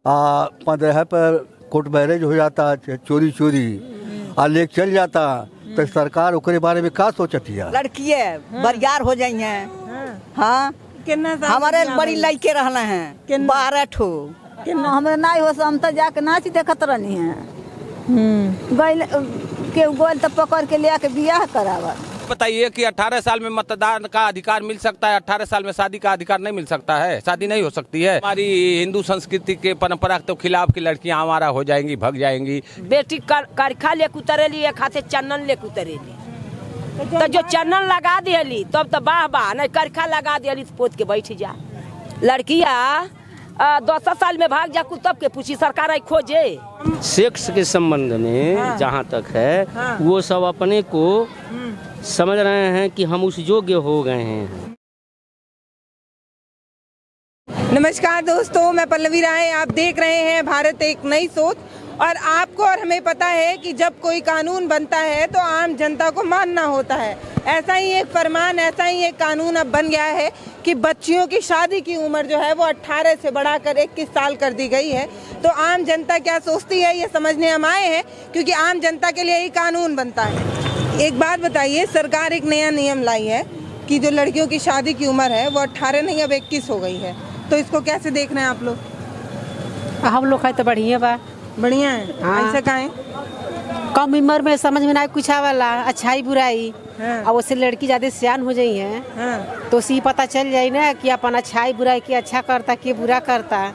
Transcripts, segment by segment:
15 पर court marriage हो जाता, चोरी आ लेक चल जाता, तो सरकार ओकरे बारे में का सोचती है? लड़की बरियार हो जाई हैं। हाँ हमारे बड़ी लड़के रहना है 12 ठो। हमें नहीं हो हम तो जाके नाच देखत रहनी है। गइल के गोल तो पकड़ के ले के बियाह करावा। बताइए कि 18 साल में मतदान का अधिकार मिल सकता है, 18 साल में शादी का अधिकार नहीं मिल सकता है? शादी नहीं हो सकती है? हमारी हिंदू संस्कृति के परंपरा के खिलाफ की लड़कियां हमारा हो जाएंगी, भग जाएंगी। बेटी करखा ले उतरेली, एक हाथे चन्नन ले उतरेली, तो जो चन्नन लगा दियली तब तो वाह वाह, नहीं करखा लगा दियली तो पोत के बैठ जा। लड़किया 10 साल में भाग जा तब के पूछी सरकार आई खोजे। सेक्स के संबंध में जहाँ तक है वो सब अपने को समझ रहे हैं कि हम उस योग्य हो गए हैं। नमस्कार दोस्तों, मैं पल्लवी राय, आप देख रहे हैं भारत एक नई सोच। और आपको और हमें पता है कि जब कोई कानून बनता है तो आम जनता को मानना होता है। ऐसा ही एक फरमान, ऐसा ही एक कानून अब बन गया है कि बच्चियों की शादी की उम्र जो है वो 18 से बढ़ाकर 21 साल कर दी गई है। तो आम जनता क्या सोचती है ये समझने हम आए हैं, क्योंकि आम जनता के लिए ही कानून बनता है। एक बात बताइए, सरकार एक नया नियम लाई है कि जो लड़कियों की शादी की उम्र है वो 18 नहीं अब 21 हो गई है, तो इसको कैसे देख रहे हैं आप लोग? हम लोग है तो बढ़िया बा, बढ़िया है। हाँ। ऐसा काहे? कम उम्र में समझ में ना कुछ आवाला, अच्छाई बुराई। हाँ। अब उससे लड़की ज्यादा सियान हो जाई है। हाँ। तो उसी पता चल जाये ना कि अपन अच्छाई बुराई के अच्छा करता के बुरा करता,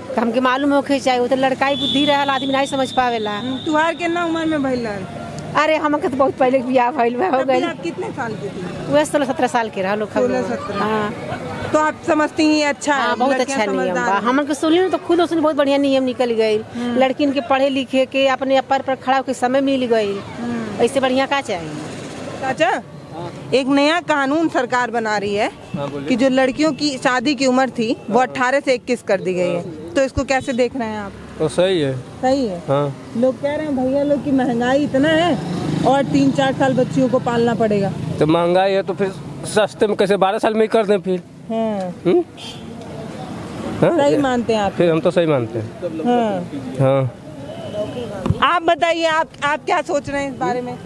तो हमके मालूम होके चाहिए। वो तो लड़काई बुद्धि रहल, आदमी नहीं समझ पावेला। तुहार कितना उम्र में भइल रहल? अरे हमके तो बहुत पहले बियाह भइल हो गई। आप कितने साल की थी? वह 16-17 साल के रहा। 16-17। हाँ। तो आप समझती ही अच्छा है? बहुत अच्छा नियम बा। हमन के सुनी तो खुद उसने बहुत बढ़िया नियम निकल गई। लड़किन के पढ़े लिखे के अपने पैर पर खड़ा होकर समय मिल गई। ऐसे बढ़िया का चाहिए? चाचा, एक नया कानून सरकार बना रही है कि जो लड़कियों की शादी की उम्र थी वो 18 से 21 कर दी गई है, तो इसको कैसे देख रहे हैं आप? तो सही है। सही है। हाँ। लोग कह रहे हैं भैया लोग की महंगाई इतना है और 3-4 साल बच्चियों को पालना पड़ेगा। तो महंगाई है तो फिर सस्ते में कैसे 12 साल में ही कर दें फिर? हाँ। सही मानते हैं आप? फिर हम तो सही मानते हैं। हाँ। आप बताइए, आप क्या सोच रहे हैं इस बारे में?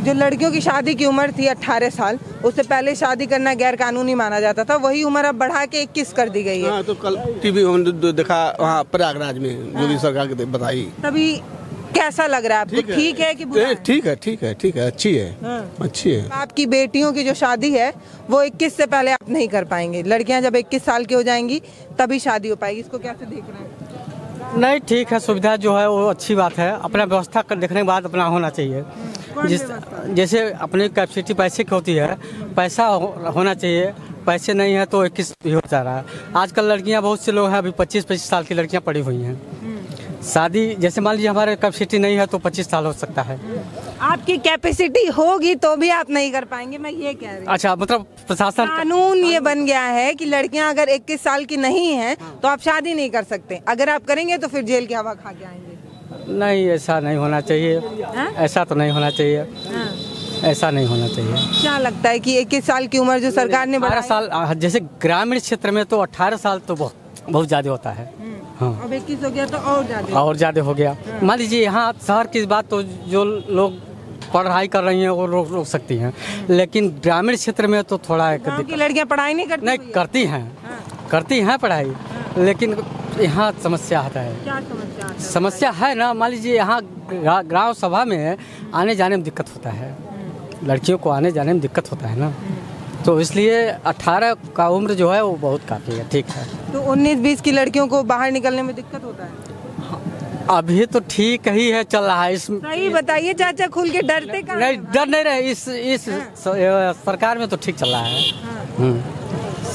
जो लड़कियों की शादी की उम्र थी 18 साल, उससे पहले शादी करना गैर कानूनी माना जाता था, वही उम्र अब बढ़ा के 21 कर दी गई है। हाँ, तो कल टीवी में देखा वहाँ प्रयागराज में जो भी सरकार के बताई। तभी कैसा लग रहा है आपको? ठीक है कि बुरा है? ठीक है, अच्छी है। हाँ। अच्छी है। आपकी बेटियों की जो शादी है वो 21 से पहले आप नहीं कर पाएंगे। लड़कियां जब 21 साल की हो जाएंगी तभी शादी हो पाएगी। इसको कैसे देख रहे हैं? नहीं, ठीक है, सुविधा जो है वो अच्छी बात है। अपना व्यवस्था कर देखने के बाद अपना होना चाहिए। जैसे अपनी कैपेसिटी पैसे की होती है, पैसा होना चाहिए। पैसे नहीं है तो 21 भी हो जा रहा है। आजकल लड़कियां बहुत से लोग हैं, अभी 25-25 साल की लड़कियां पड़ी हुई हैं। शादी जैसे मान लीजिए हमारे कैपेसिटी नहीं है तो 25 साल हो सकता है। आपकी कैपेसिटी होगी तो भी आप नहीं कर पाएंगे, मैं ये कह रही हूँ। अच्छा, मतलब प्रशासन कानून ये बन गया है कि लड़कियां अगर 21 साल की नहीं हैं तो आप शादी नहीं कर सकते। अगर आप करेंगे तो फिर जेल की हवा खा के आएंगे। नहीं, ऐसा नहीं होना चाहिए। ऐसा तो नहीं होना चाहिए। ऐसा नहीं होना चाहिए। क्या लगता है कि 21 साल की उम्र जो सरकार ने 18 साल, जैसे ग्रामीण क्षेत्र में तो 18 साल तो बहुत ज्यादा होता है। हाँ। अब 21 हो गया तो और ज्यादा हो गया। मान लीजिए यहाँ शहर की बात तो जो लोग पढ़ाई कर रही हैं वो रोक सकती हैं, लेकिन ग्रामीण क्षेत्र में तो थोड़ा गाँव की लड़कियाँ पढ़ाई नहीं करती? नहीं करती हैं। करती हैं पढ़ाई, लेकिन यहाँ समस्या आता है। क्या समस्या आता है? समस्या है ना, मान लीजिए यहाँ ग्राम सभा में आने जाने में दिक्कत होता है। लड़कियों को आने जाने में दिक्कत होता है ना, तो इसलिए 18 का उम्र जो है वो बहुत काफ़ी है। ठीक है। तो 19-20 की लड़कियों को बाहर निकलने में दिक्कत होता है? अभी तो ठीक ही है, चल रहा है। सही बताइए चाचा, खुल के डरते कहाँ? नहीं, डर नहीं रहे। इस सरकार में तो ठीक चल रहा है।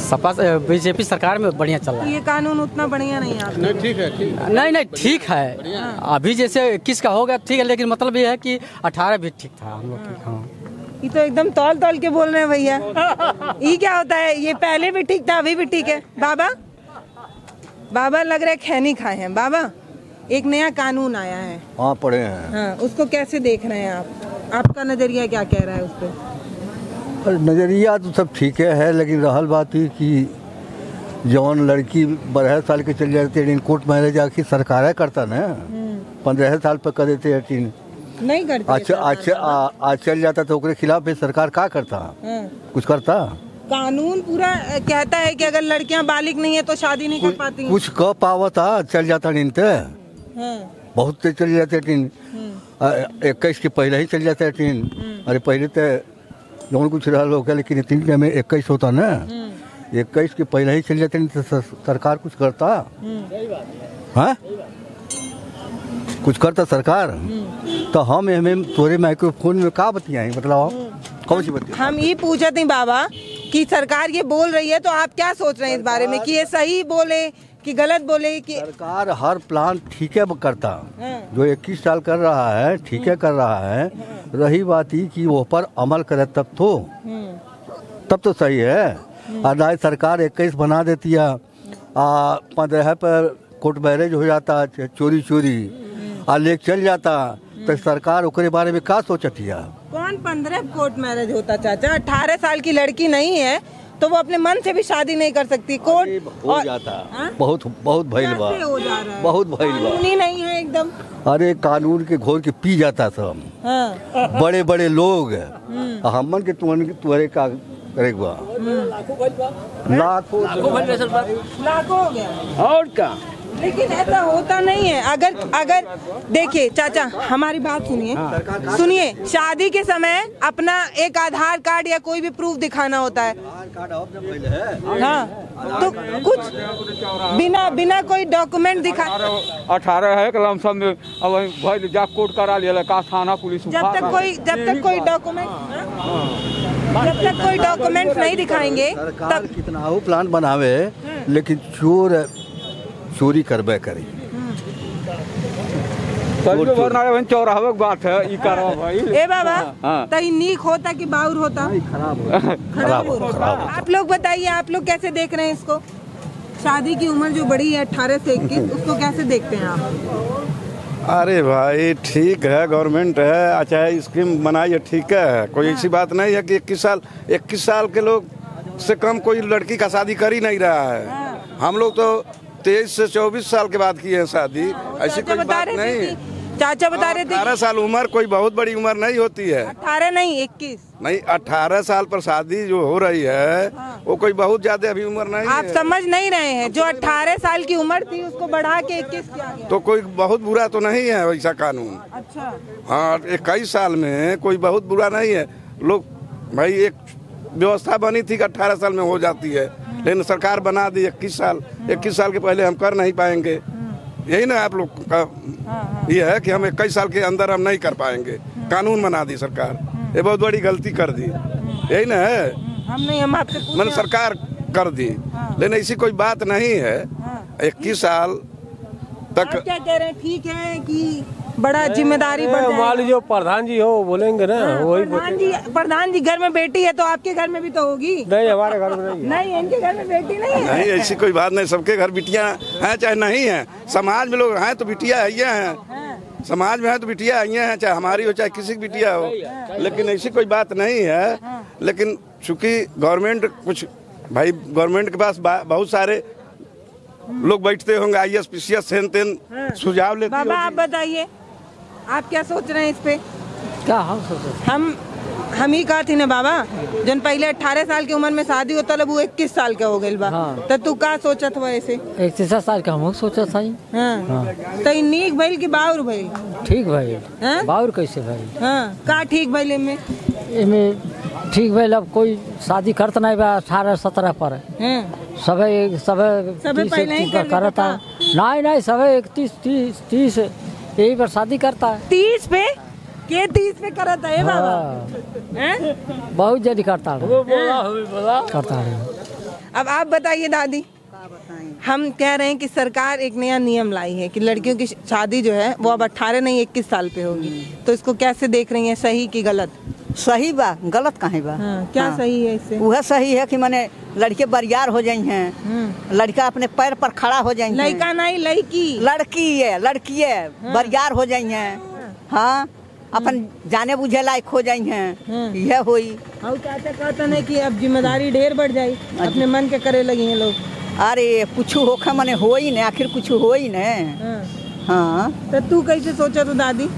सपा बीजेपी सरकार में बढ़िया चल रहा है। ये कानून उतना बढ़िया नहीं है? नहीं, ठीक है। नहीं, ठीक है। अभी जैसे 21 का हो गया ठीक है, लेकिन मतलब ये है कि 18 भी ठीक था हम लोग की। हाँ। ये तो एकदम तौल के बोल रहे हैं भैया। ये क्या होता है? ये पहले भी ठीक था, अभी भी ठीक है। बाबा लग रहा है खैनी खाए हैं। बाबा, एक नया कानून आया है। हाँ, पढ़े हैं। हाँ, उसको कैसे देख रहे हैं आप? आपका नजरिया क्या कह रहा है उस पर? नज़रिया तो सब ठीक है, लेकिन रहल बात ही कि जौन लड़की 12 साल के चल जाती है कोर्ट मैरिज आखिर सरकार करता ना, 15 साल पर कर देते हैं नहीं करते। अच्छा आज चल जाता तो उसके खिलाफ भी सरकार क्या करता? कुछ करता? कानून पूरा कहता है कि अगर लड़कियां बालिग नहीं है तो शादी नहीं कर पाती। कुछ कह पावता चल जाता नींद बहुत से चल जाते टीन 21 के पहले ही चल जाता है टीन। अरे पहले तो जौन कुछ रहा हो गया, लेकिन 3 में 21 होता ना, 21 के पहले ही चल जाते तो सरकार कुछ करता? हाँ कुछ करता सरकार? तो हम हमें तोरे माइक्रोफोन में का बतियाएं, मतलब कौन सी बतिया? हम ये पूछते हैं बाबा कि सरकार ये बोल रही है तो आप क्या सोच रहे हैं इस बारे में कि ये सही बोले कि गलत बोले? कि सरकार हर प्लान ठीक है करता, जो 21 साल कर रहा है ठीक है कर रहा है। रही बात ही कि वो पर अमल करे तब तो सही है। अदाय सरकार 21 बना देती है, 15 पर कोर्ट मैरिज हो जाता, चोरी लेक चल जाता, तो सरकार उसके बारे में क्या सोचती है? कौन 15 कोर्ट मैरिज होता चाचा? 18 साल की लड़की नहीं है तो वो अपने मन से भी शादी नहीं कर सकती। कोर्ट हो जाता बहुत भइल बा, बहुत भइल बा, नहीं है एकदम। अरे कानून के घोर के पी जाता सब। बड़े बड़े लोग हमन के तुहरे का करेगा लाखों हो गया और क्या। लेकिन ऐसा होता नहीं है। अगर देखिए चाचा हमारी बात सुनिए, शादी के समय अपना एक आधार कार्ड या कोई भी प्रूफ दिखाना होता है। हाँ तो कुछ बिना कोई डॉक्यूमेंट दिखा 18 है कि लमसम में अब भाई जा कोर्ट करा लिया का थाना पुलिस जब तक कोई डॉक्यूमेंट नहीं दिखाएंगे तब कितना हो प्लान बनावे, लेकिन चोरी करबे करी। चौराहे बात है ई करवा भाई। ए बाबा तई नीक होता कि बाउर होता? खराब होता। आप लोग बताइए, आप लोग कैसे देख रहे हैं इसको? शादी की उम्र जो बड़ी है 18 से 21, उसको कैसे देखते हैं आप? अरे भाई ठीक है, गवर्नमेंट है, अच्छा स्कीम बनाई है, ठीक है, कोई ऐसी बात नहीं है कि 21 साल के लोग से कम कोई लड़की का शादी कर ही नहीं रहा है। हम लोग तो 23 से 24 साल के बाद किए हैं शादी, ऐसी कोई बात नहीं। चाचा बता रहे थे 18 साल उम्र कोई बहुत बड़ी उम्र नहीं होती है। 18 नहीं 21 नहीं, 18 साल पर शादी जो हो रही है वो कोई बहुत ज्यादा अभी उम्र नहीं आप है। समझ नहीं रहे हैं, जो 18 साल की उम्र थी उसको बढ़ा के 21 किया गया। तो कोई बहुत बुरा तो नहीं है वैसा कानून। अच्छा हाँ 21 साल में कोई बहुत बुरा नहीं है। लोग भाई एक व्यवस्था बनी थी कि 18 साल में हो जाती है, लेकिन सरकार बना दी 21 साल के पहले हम कर नहीं पाएंगे। यही ना आप लोग का ये है कि हम 21 साल के अंदर हम नहीं कर पाएंगे। कानून बना दी सरकार, ये बहुत बड़ी गलती कर दी। यही ना है, हम आपसे मैंने सरकार कर दी, लेकिन ऐसी कोई बात नहीं है। 21 साल तक आप क्या कह रहे हैं? ठीक है कि बड़ा जिम्मेदारी बढ़ जाएगा। मान लीजिए प्रधान जी हो बोलेंगे ना, वही प्रधान जी घर में बेटी है तो आपके घर में भी तो होगी। नहीं, हमारे घर में नहीं, इनके घर में बेटी नहीं है। नहीं, ऐसी कोई बात नहीं, सबके घर बिटियां हैं चाहे नहीं है। समाज में लोग हैं तो बिटिया है हैं, समाज में है तो बिटिया हैं, चाहे हमारी हो चाहे किसी की बिटिया हो, लेकिन ऐसी कोई बात नहीं है। लेकिन चूंकि गवर्नमेंट कुछ भाई गवर्नमेंट के पास बहुत सारे लोग बैठते होंगे, IAS PCS सुझाव लेते। बाबा आप बताइए, आप क्या सोच रहे हैं इस पे? क्या हम सोच रहे? हम ही कहा थी ना बाबा, जन पहले 18 साल की उम्र में शादी होता लब वो 21 साल का हो गई बा। तो तू का सोचत हुआ ऐसे? 21 साल का हम सोचा था। तो नीक भइल की बाउर भइल? ठीक भाई, बाउर कैसे भाई? का ठीक भइल इनमें ठीक भइल। अब कोई शादी करता नहीं बा 18-17 पर सब पहले ही करता नहीं सब 31-30 यही पर शादी करता है। 30 पे करता है बाबा? बहुत जल्दी करता है। अब आप बताइए दादी, हम कह रहे हैं कि सरकार एक नया नियम लाई है कि लड़कियों की शादी जो है वो अब 18 नहीं 21 साल पे होगी, तो इसको कैसे देख रही हैं, सही कि गलत? सही बा, गलत कहीं बा। क्या सही है इससे? वह सही है कि माने लड़के बरियार हो जाई हैं, लड़का अपने पैर पर खड़ा हो जाई हैं। लड़का नहीं लड़की है बरियार हो जाई हैं। हाँ अपन जाने बुझे लायक हो जाई हैं, यह होई। और चाचा कहते हैं कि अब जिम्मेदारी ढेर बढ़ जाई, अपने मन के करे लगी हैं लोग। अरे कुछ होखा मने हो ही ने, आखिर कुछ हो ही ने। हाँ तो तू कैसे सोचा तू दादी?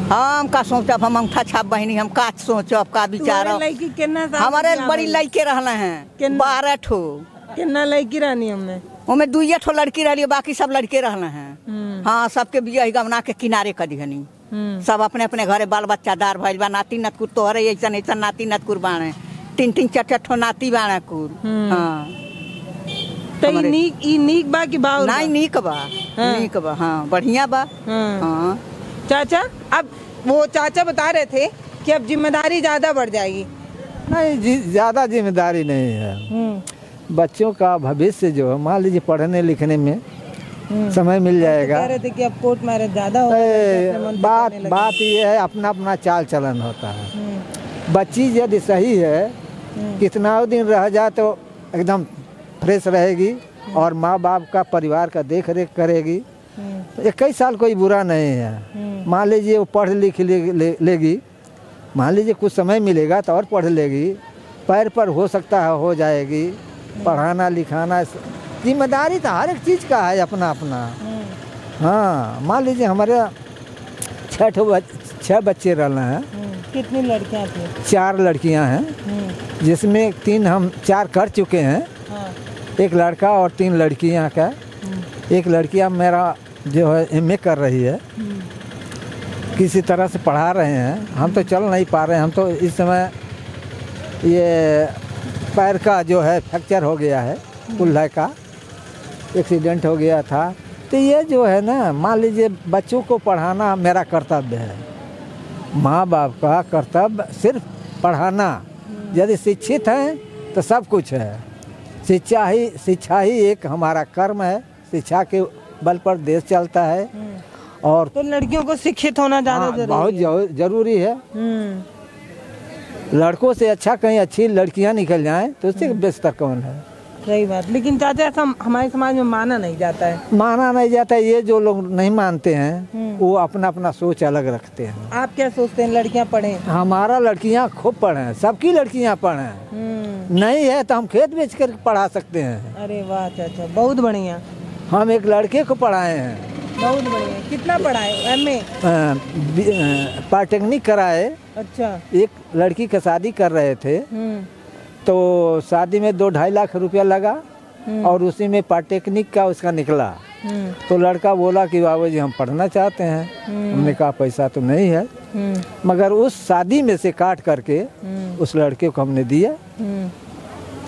हम का सोचब, हम अंगूठा छाप बहिनी, हम का सोचब, का विचार। हमारे बड़ी लड़के रहना है 12 ठो। कितना लड़की रहनी हमने? उनमें 2 ठो लड़की रही, बाकी सब लड़के रहना है। हाँ सबके बिया गमना के किनारे कर दिहनी। सब अपने अपने घरे बाल बच्चा दार भइल बा। नाती नतकुर तोहरे ऐसन ऐसन नाती नतकुर बाणे, 3 4 ठो नाती बाणे कुर। हाँ तो नीक बा कि बाउर? नहीं नीक बा, नीक बा। हाँ बढ़िया बा। हाँ चाचा, अब वो चाचा बता रहे थे कि अब जिम्मेदारी ज्यादा बढ़ जाएगी। नहीं ज्यादा जिम्मेदारी नहीं है। बच्चों का भविष्य जो है, मान लीजिए पढ़ने लिखने में समय मिल जाएगा। कह रहे थे कि अब कोर्ट मैरिज ज्यादा हो। बात ये है, अपना अपना चाल चलन होता है। बच्ची यदि सही है, कितना दिन रह जाए तो एकदम फ्रेश रहेगी और माँ बाप का परिवार का देख रेख करेगी। 21 साल कोई बुरा नहीं है। मान लीजिए वो पढ़ लिख लेगी, मान लीजिए कुछ समय मिलेगा तो और पढ़ लेगी, पैर पर हो सकता है हो जाएगी। पढ़ाना लिखाना जिम्मेदारी तो हर एक चीज़ का है अपना अपना। हाँ मान लीजिए हमारे 6 बच्चे रहना है। कितनी लड़कियाँ थी? 4 लड़कियाँ हैं, जिसमें 3 हम 4 कर चुके हैं। एक लड़का और 3 लड़कियाँ का। एक लड़कियाँ मेरा जो है MA कर रही है, किसी तरह से पढ़ा रहे हैं। हम तो चल नहीं पा रहे हैं। हम तो इस समय ये पैर का जो है फ्रैक्चर हो गया है, कुल्हे का एक्सीडेंट हो गया था। तो ये जो है ना, मान लीजिए बच्चों को पढ़ाना मेरा कर्तव्य है। माँ बाप का कर्तव्य सिर्फ पढ़ाना। यदि शिक्षित हैं तो सब कुछ है। शिक्षा ही एक हमारा कर्म है। शिक्षा के बल पर देश चलता है। और तो लड़कियों को शिक्षित होना ज्यादा जरूरी है। बहुत जरूरी है। लड़कों से अच्छा कहीं अच्छी लड़कियां निकल जाएं तो उससे बेहतर कौन है? सही बात। लेकिन चाचा ऐसा हमारे समाज में माना नहीं जाता है। माना नहीं जाता है। ये जो लोग नहीं मानते हैं वो अपना अपना सोच अलग रखते हैं। आप क्या सोचते हैं लड़कियां पढ़ें? हमारा लड़कियां खूब पढ़ें, सबकी लड़कियां पढ़ें। नहीं है तो हम खेत बेच कर पढ़ा सकते हैं। अरे वाह चाचा, बहुत बढ़िया। हम एक लड़के को पढ़ाए हैं। बहुत बढ़िया। कितना पढ़ाए? MA? पॉलिटेक्निक कराए। अच्छा। एक लड़की का शादी कर रहे थे तो शादी में 2-2.5 लाख रुपया लगा और उसी में पॉलिटेक्निक का उसका निकला। तो लड़का बोला कि बाबू जी हम पढ़ना चाहते हैं। हमने कहा पैसा तो नहीं है, मगर उस शादी में से काट करके उस लड़के को हमने दिया।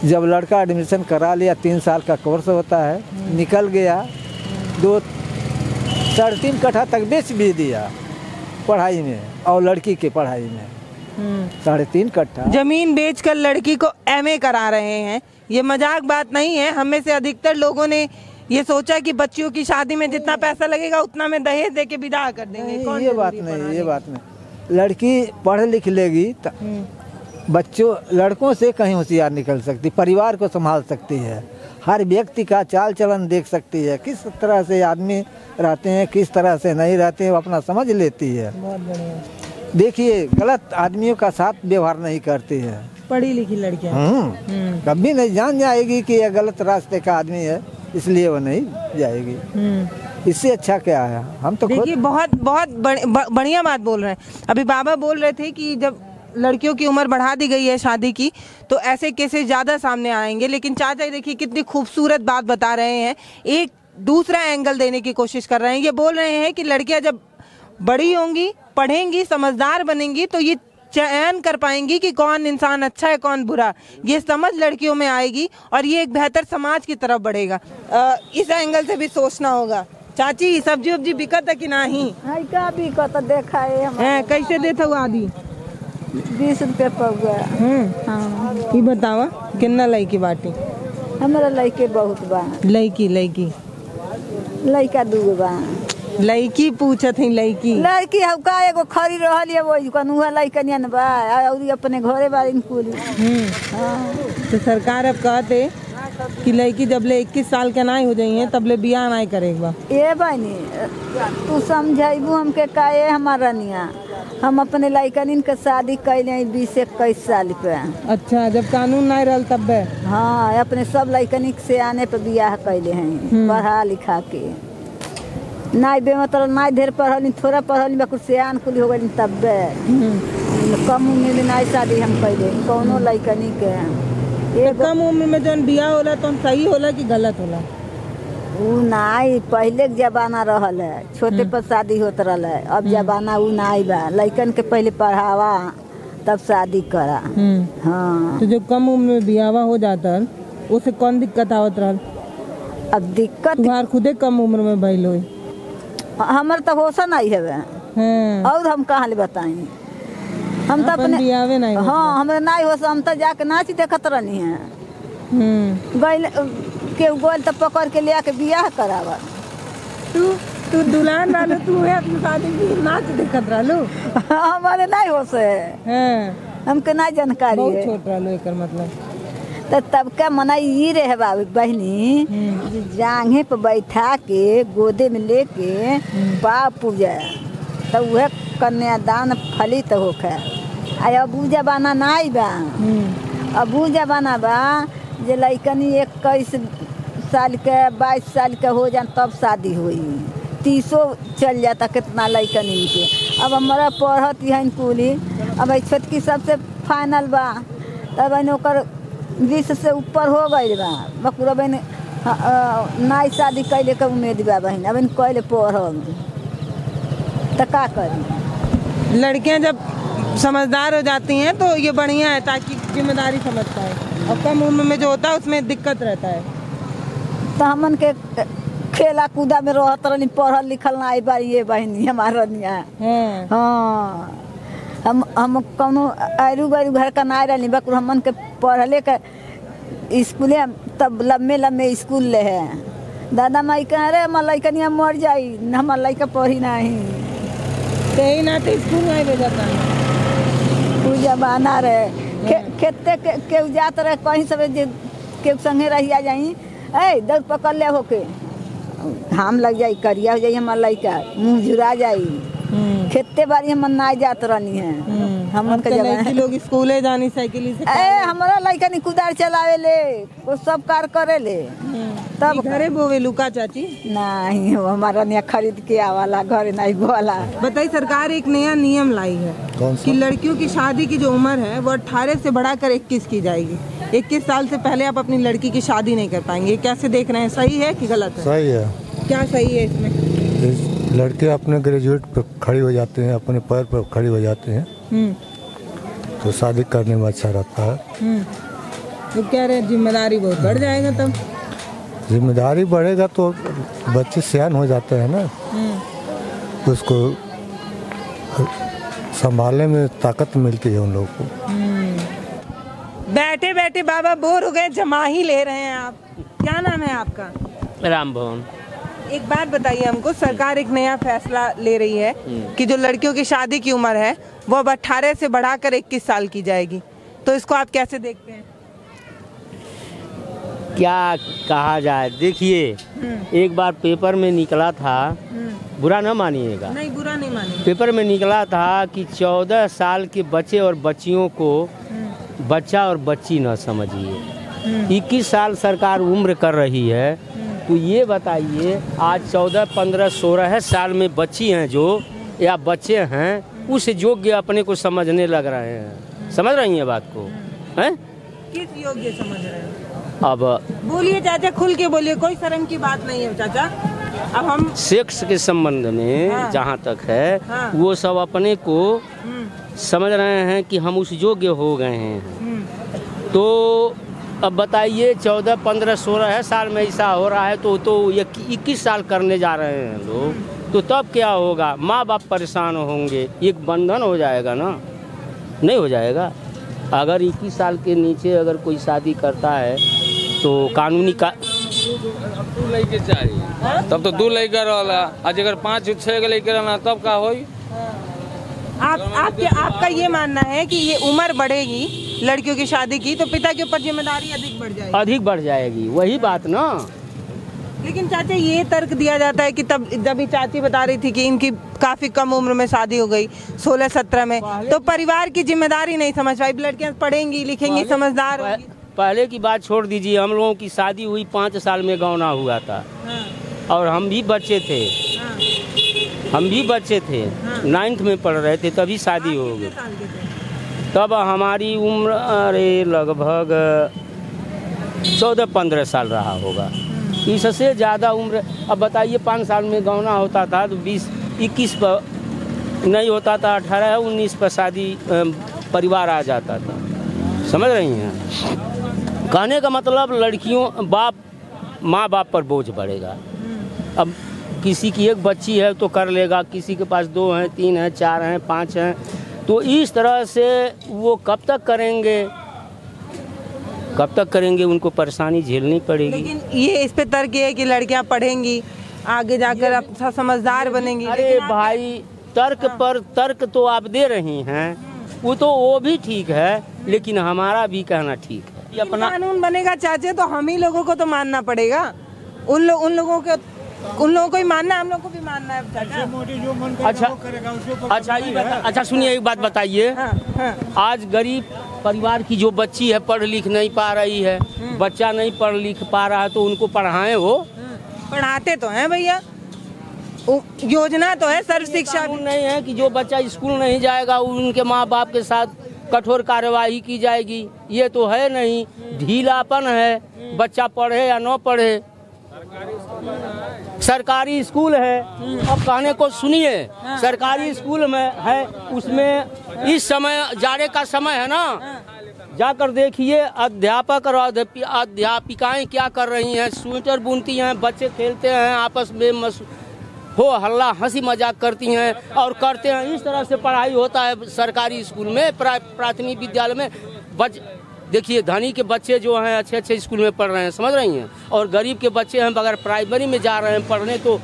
जब लड़का एडमिशन करा लिया, 3 साल का कोर्स होता है, निकल गया। 2-3.5 कट्ठा तक बेच भी दिया पढ़ाई में और लड़की के पढ़ाई में 3.5 कट्ठा जमीन बेचकर लड़की को MA करा रहे हैं। ये मजाक बात नहीं है। हमें से अधिकतर लोगों ने ये सोचा कि बच्चियों की शादी में जितना पैसा लगेगा उतना में दहेज दे के विदा कर देंगे। कौन ये बात नहीं, ये बात नहीं। लड़की पढ़ लिख लेगी तो बच्चों लड़कों से कहीं होशियार निकल सकती, परिवार को संभाल सकती है, हर व्यक्ति का चाल चलन देख सकती है, किस तरह से आदमी रहते हैं किस तरह से नहीं रहते हैं वो अपना समझ लेती है। बहुत बढ़िया। देखिए गलत आदमियों का साथ व्यवहार नहीं करती है। पढ़ी लिखी लड़कियां कभी नहीं जान जाएगी कि यह गलत रास्ते का आदमी है, इसलिए वो नहीं जाएगी। इससे अच्छा क्या है? हम तो देखिए बहुत बहुत बढ़िया बात बोल रहे हैं। अभी बाबा बोल रहे थे कि जब लड़कियों की उम्र बढ़ा दी गई है शादी की तो ऐसे केसेस ज़्यादा सामने आएंगे। लेकिन चाचा देखिए कितनी खूबसूरत बात बता रहे हैं, एक दूसरा एंगल देने की कोशिश कर रहे हैं। ये बोल रहे हैं कि लड़कियां जब बड़ी होंगी, पढ़ेंगी, समझदार बनेंगी तो ये चयन कर पाएंगी कि कौन इंसान अच्छा है कौन बुरा। ये समझ लड़कियों में आएगी और ये एक बेहतर समाज की तरफ बढ़ेगा। इस एंगल से भी सोचना होगा। चाची सब्जी वब्जी बिकत है कि नहीं? क्या बिकत देखा है? कैसे देते हो? आदि 20 रुपये पौवा। ये बतावा कितना लड़की बाटी? हमारा लड़के बहुत बा। लड़की लड़का 2 बा। लड़की पूछत है? लड़की हम का एगो खरी रहल है वो कनुहा लड़का नियन बा और अपने घरे बारिन कुली। तो सरकार अब कहते कि लड़की जब ले 21 साल के ना हो जाइए तब ले बियाह नहीं करेगा। ये बनी तू समझाइबू हमके का ये हमारा निया हम अपने लड़कन के शादी कैले 20-21 साल पे। अच्छा, जब कानून नहीं रहल तब बे? हाँ, अपने सब लड़कन से आने पे बियाह कैले हैं, पढ़ा लिखा के। नहीं बे मतलब नहीं ढेर पढ़ल, थोड़ा पढ़ल बा, कुछ सियान कुल हो गई तब बे। कम उम्र में नहीं शादी हम कैले कौनो लड़कनी के। तो कम उम्र में जौन बियाह होला तो सही होला कि गलत होला? उ नहीं, पहले के जमाना रहल है, छोटे पर शादी होत रहल है। अब जमाना उ नहीं बा, लड़कन के पहले पढ़ावा तब शादी करा। हाँ, तो जो कम उम्र में बियाह हो जाता उसे कौन दिक्कत आवत रहल? अब दिक्कत तुम्हार खुदे कम उम्र में भइल होई। हमर तो होशा नहीं है और हम कहाँ ले बताई। हम तो अपने बियावे नहीं। हाँ, हमें नहीं होशा, हम तो जाके नाच देखत रहनी है। गइल के गोल तो पकड़ के लिया के बियाह करावा। तू दुल्हन वाले तू है अपनी शादी की नाच देखत रहलो? हमारे नहीं होशे, हमके नहीं जानकारी बहुत है। छोट रहलो एकर मतलब। तो तब का मना ये रहे बहनी, जांघे पे बैठा के गोदे में लेके पाप पूजा, तो वह कन्यादान फलित होखे। अब उ जमाना नहीं बा, अब उ जमाना बा जे लड़कनी 21 साल के 22 साल के हो जान तब शादी हुई। 30 चल जाता कितना लड़कनी के। अब हमारा पढ़त है कुली, अब छोटकी सबसे फाइनल बा, तब ओकर 20 से ऊपर हो गई बा। बकुरा बहन नाई शादी कैले के उम्मीद बा बहन, अब कैले पढ़ब तो का करी। लड़कियां जब समझदार हो जाती हैं तो ये बढ़िया है, ताकि जिम्मेदारी समझ पाए। और कम उम्र में जो होता है उसमें दिक्कत रहता है। तो हमन के खेला कूदा में रहत रहनी, पढ़ल लिखल ना आई बा ये बहनी हमारा निया। हाँ, हम कौनो आरू बारू घर का ना रहनी, बकुर हमन के पढ़ले के स्कूले तब लम्बे लम्बे स्कूल ले है। दादा माई कह रहे हमार लड़कनिया मर जाई, हमार लड़का पढ़ी नहीं, कहीं ना तो स्कूल नहीं भेजता। उ जमाना रहे खेते के जात रहे कहीं सब के संगे रहिया जाई, ए दर पकड़ ले होके हम लग जाई, करिया हो जाई हमार लड़का, मुँह झुरा जाई। खेते बाड़ी हम ना जात रहनी है। हमन के जमाना लोग स्कूले जानी साइकिल से। हमारा लड़का नहीं कुदार चलावे ले, वो सब कार करे ले। तब घरे बोवे लुका चाची नहीं, हमारा नया खरीद के आवाला, घर नहीं बोला। बताइए, सरकार एक नया नियम लाई है कि लड़कियों की शादी की जो उम्र है वो 18 से बढ़ाकर 21 की जाएगी। 21 साल से पहले आप अपनी लड़की की शादी नहीं कर पाएंगे। कैसे देख रहे हैं, सही है कि गलत है? सही है। क्या सही है इसमें? लड़के अपने ग्रेजुएट पर खड़े हो जाते हैं, अपने पैर पर खड़े हो जाते हैं, तो शादी करने में अच्छा रहता है। तो कह रहे जिम्मेदारी बहुत बढ़ जाएगा। तब जिम्मेदारी बढ़ेगा तो बच्चे सियान हो जाते हैं ना, उसको संभालने में ताकत मिलती है उन लोगों को। बैठे बैठे बाबा बोर हो गए, जमा ही ले रहे हैं आप। क्या नाम है आपका? राम भवन। एक बात बताइए हमको, सरकार एक नया फैसला ले रही है कि जो लड़कियों की शादी की उम्र है वो अब 18 से बढ़ाकर 21 साल की जाएगी, तो इसको आप कैसे देखते हैं? क्या कहा जाए, देखिए एक बार पेपर में निकला था, बुरा न मानिएगा। नहीं, बुरा नहीं मानिएगा। पेपर में निकला था कि 14 साल के बच्चे और बच्चियों को बच्चा और बच्ची न समझिए। 21 साल सरकार उम्र कर रही है, तो ये बताइए आज 14, 15, 16 साल में बच्ची हैं जो या बच्चे हैं, उस योग्य अपने को समझने लग रहे हैं। समझ रही हैं बात को? हैं किस योग्य समझ रहे हैं? अब बोलिए चाचा, खुल के बोलिए, कोई शर्म की बात नहीं है चाचा। अब हम सेक्स के संबंध में जहाँ तक है वो सब अपने को समझ रहे हैं कि हम उस योग्य हो गए हैं। तो अब बताइए 14, 15, 16 साल में ऐसा हो रहा है, तो 21 साल करने जा रहे हैं लोग, तो तब क्या होगा? माँ बाप परेशान होंगे, एक बंधन हो जाएगा ना, नहीं हो जाएगा? अगर 21 साल के नीचे अगर कोई शादी करता है तो कानूनी का लड़के चाहिए, तब तो 2 लड़का रहला, आज अगर 5-6 लड़के रहना तब का होई? आपका ये मानना है कि ये उम्र बढ़ेगी लड़कियों की शादी की तो पिता के ऊपर जिम्मेदारी अधिक बढ़ जाएगी? अधिक बढ़ जाएगी, वही बात ना। लेकिन चाचा ये तर्क दिया जाता है कि तब जब भी चाची बता रही थी कि इनकी काफी कम उम्र में शादी हो गई 16-17 में, तो परिवार की जिम्मेदारी नहीं समझ पाई। लड़कियां पढ़ेंगी लिखेंगी समझदार होंगी। पहले की बात छोड़ दीजिए, हम लोगों की शादी हुई 5 साल में गौना हुआ था। और हम भी बच्चे थे, 9th में पढ़ रहे थे तभी शादी हो गई। तब हमारी उम्र अरे लगभग 14-15 साल रहा होगा, इससे ज़्यादा उम्र। अब बताइए 5 साल में गौना होता था तो 20-21 पर नहीं होता था, 18-19 पर शादी परिवार आ जाता था। समझ रही हैं? कहने का मतलब लड़कियों माँ बाप पर बोझ बढ़ेगा। अब किसी की एक बच्ची है तो कर लेगा, किसी के पास 2 हैं, 3 हैं, 4 हैं, 5 हैं, तो इस तरह से वो कब तक करेंगे, उनको परेशानी झेलनी पड़ेगी। लेकिन ये इस पे तर्क ये है कि लड़कियां पढ़ेंगी आगे जाकर अब समझदार बनेंगी। अरे भाई, तर्क तो आप दे रही हैं, वो भी ठीक है, लेकिन हमारा भी कहना ठीक है। ये अपना कानून बनेगा चाचे तो हम ही लोगों को तो मानना पड़ेगा। उन लोगों को ही मानना है, हम लोग को भी मानना है। अच्छा सुनिए, एक बात बताइए। आज गरीब परिवार की जो बच्ची है पढ़ लिख नहीं पा रही है, बच्चा नहीं पढ़ लिख पा रहा है, तो उनको पढ़ाएं। वो पढ़ाते तो हैं भैया, योजना तो है, सर्व शिक्षा नहीं है कि जो बच्चा स्कूल नहीं जाएगा उनके माँ बाप के साथ कठोर कार्यवाही की जाएगी। ये तो है नहीं, ढीलापन है, बच्चा पढ़े या न पढ़े। सरकारी स्कूल है, अब कहने को सुनिए, सरकारी स्कूल में है, उसमें इस समय जाड़े का समय है ना, जाकर देखिए अध्यापक और अध्यापिकाएं क्या कर रही हैं। स्वेटर बुनती हैं, बच्चे खेलते हैं, आपस में हो हल्ला हंसी मजाक करती हैं और करते हैं। इस तरह से पढ़ाई होता है सरकारी स्कूल में, प्राथमिक विद्यालय में। देखिए धनी के बच्चे जो हैं अच्छे स्कूल में पढ़ रहे हैं, समझ रही हैं, और गरीब के बच्चे हैं बगैर प्राइमरी में जा रहे हैं पढ़ने, तो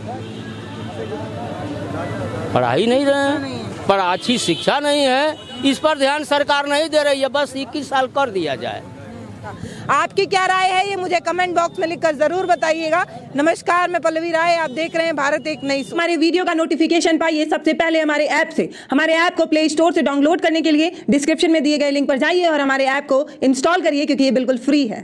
पढ़ाई नहीं रहे हैं, पर अच्छी शिक्षा नहीं है। इस पर ध्यान सरकार नहीं दे रही है, बस 21 साल कर दिया जाए। आपकी क्या राय है ये मुझे कमेंट बॉक्स में लिखकर जरूर बताइएगा। नमस्कार, मैं पल्लवी राय, आप देख रहे हैं भारत एक नई सोच। हमारे वीडियो का नोटिफिकेशन पाइए सबसे पहले हमारे ऐप से। हमारे ऐप को प्ले स्टोर से डाउनलोड करने के लिए डिस्क्रिप्शन में दिए गए लिंक पर जाइए और हमारे ऐप को इंस्टॉल करिए, क्योंकि ये बिल्कुल फ्री है।